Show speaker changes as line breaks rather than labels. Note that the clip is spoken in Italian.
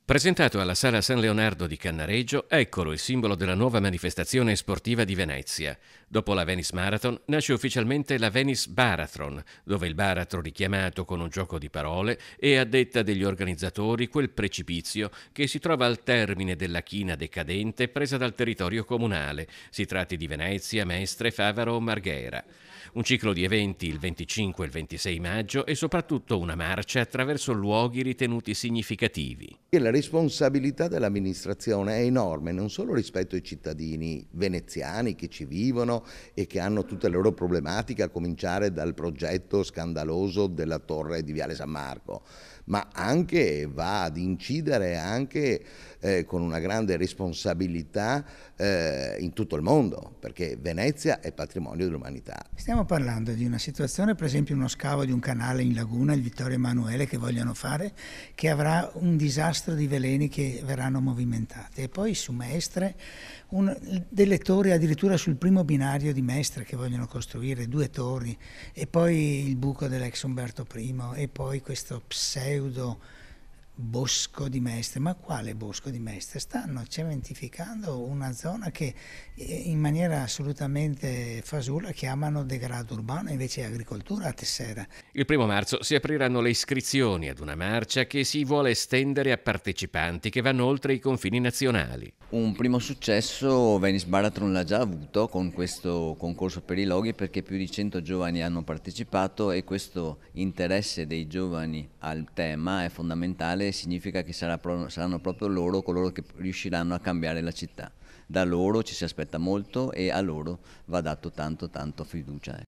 Presentato alla Sala San Leonardo di Cannareggio, eccolo il simbolo della nuova manifestazione sportiva di Venezia. Dopo la Venice Marathon nasce ufficialmente la Venice Barathon, dove il baratro richiamato con un gioco di parole è, a detta degli organizzatori, quel precipizio che si trova al termine della china decadente presa dal territorio comunale, si tratti di Venezia, Mestre, Favaro o Marghera. Un ciclo di eventi il 25 e il 26 maggio e soprattutto una marcia attraverso luoghi ritenuti significativi.
E la responsabilità dell'amministrazione è enorme, non solo rispetto ai cittadini veneziani che ci vivono e che hanno tutte le loro problematiche, a cominciare dal progetto scandaloso della torre di Viale San Marco, ma anche va ad incidere anche con una grande responsabilità in tutto il mondo, perché Venezia è patrimonio dell'umanità.
Stiamo parlando di una situazione, per esempio uno scavo di un canale in laguna, il Vittorio Emanuele, che vogliono fare, che avrà un disastro di veleni che verranno movimentati. E poi su Mestre, delle torri addirittura sul primo binario di Mestre che vogliono costruire, 2 torri, e poi il buco dell'ex Umberto I, e poi questo pseudo bosco di Mestre. Ma quale bosco di Mestre? Stanno cementificando una zona che in maniera assolutamente fasulla chiamano degrado urbano, invece è agricoltura a Tessera.
Il 1° marzo si apriranno le iscrizioni ad una marcia che si vuole estendere a partecipanti che vanno oltre i confini nazionali.
Un primo successo Venice Barathon l'ha già avuto con questo concorso per i loghi, perché più di 100 giovani hanno partecipato e questo interesse dei giovani al tema è fondamentale, significa che saranno proprio loro coloro che riusciranno a cambiare la città. Da loro ci si aspetta molto e a loro va dato tanto fiducia.